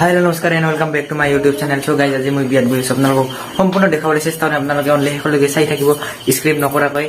Hello नमस्कार and welcome back to my YouTube channel. So guys आज मैं बियात गई आपलोक सम्पूर्ण देखाबले चेष्टा करें आपलोक अनलि शेषলৈকে চাই থাকিব script नकराকৈ।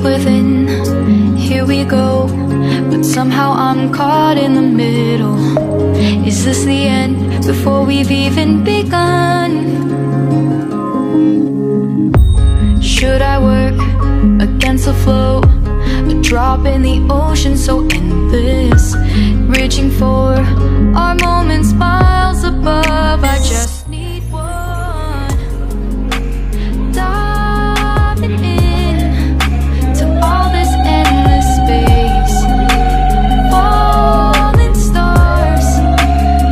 Within, here we go, but somehow I'm caught in the middle. Is this the end before we've even begun? Should I work against the flow, a drop in the ocean so endless, reaching for our moments miles above? I just need one, diving in all this endless space, falling stars,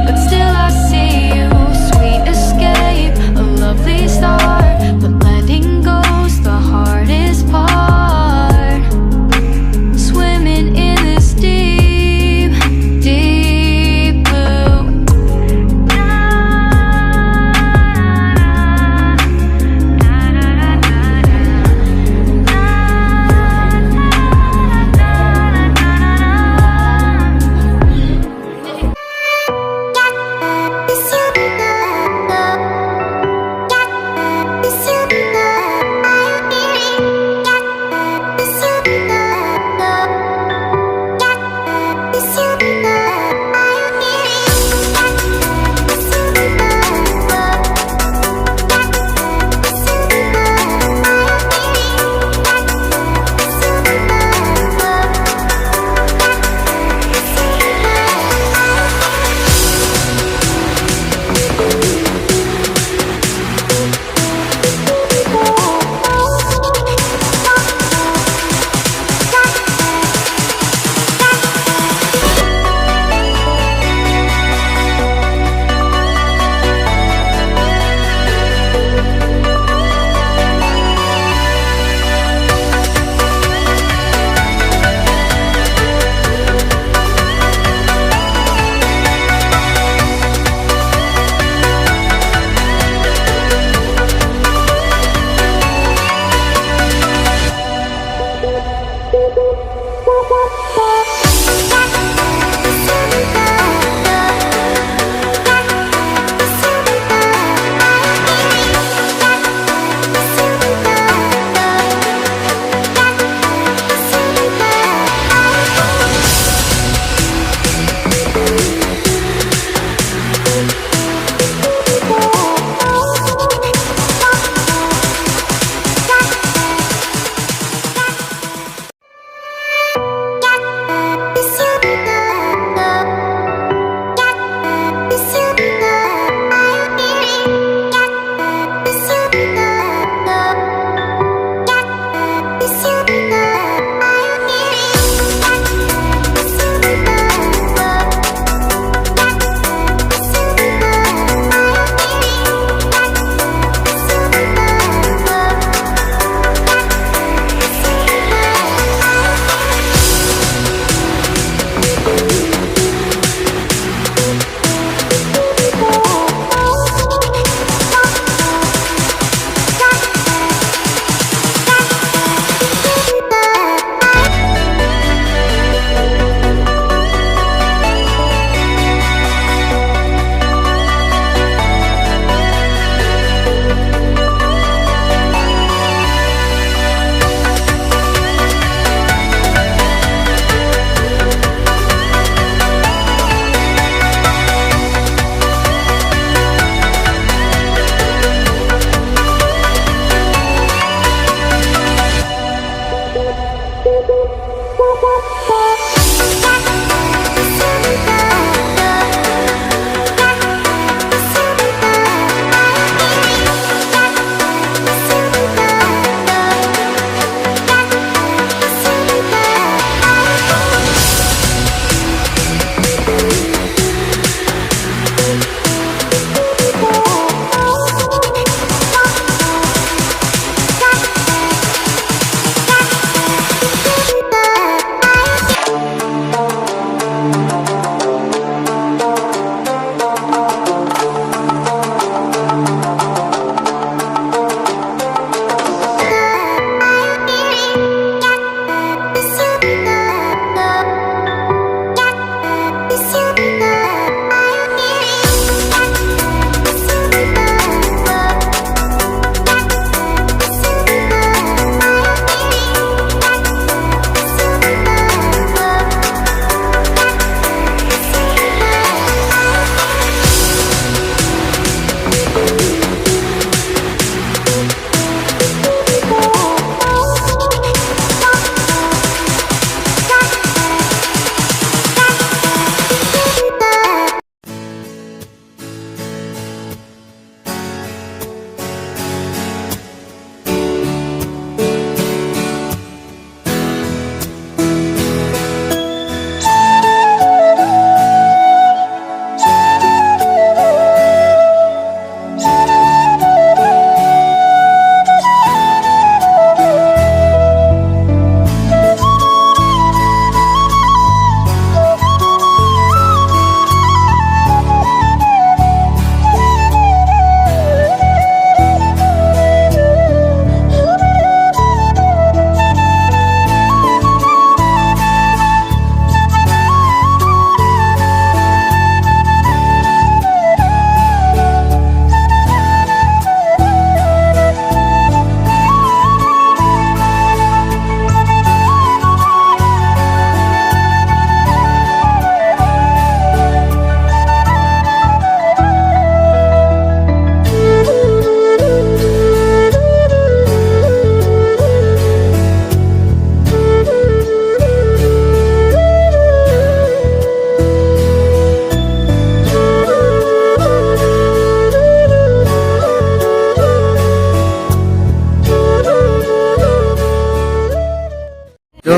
but still I see you, sweet escape, a lovely start, but letting go's the hardest part, swimming in this deep, deep blue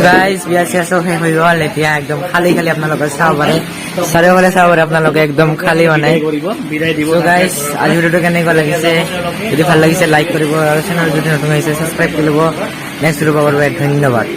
guys বিয়া chia চব শেষ হৈ গ'ল এতিয়া একদম খালী খালী আপোনালোকে চাব পাৰে চাৰিওফালে চাব পাৰে আপোনালোকে একদম খালী হোৱা নাই চ' গাইজ আজি ভিডিঅ'টো কেনেকুৱা লাগিছে যদি ভাল লাগিছে লাইক কৰিব আৰু চেনেল যদি নতুন আহিছে ছাবস্ক্ৰাইব কৰি ল'ব নেক্সট ভিডিঅ' পাবৰ বাবে ধন্যবাদ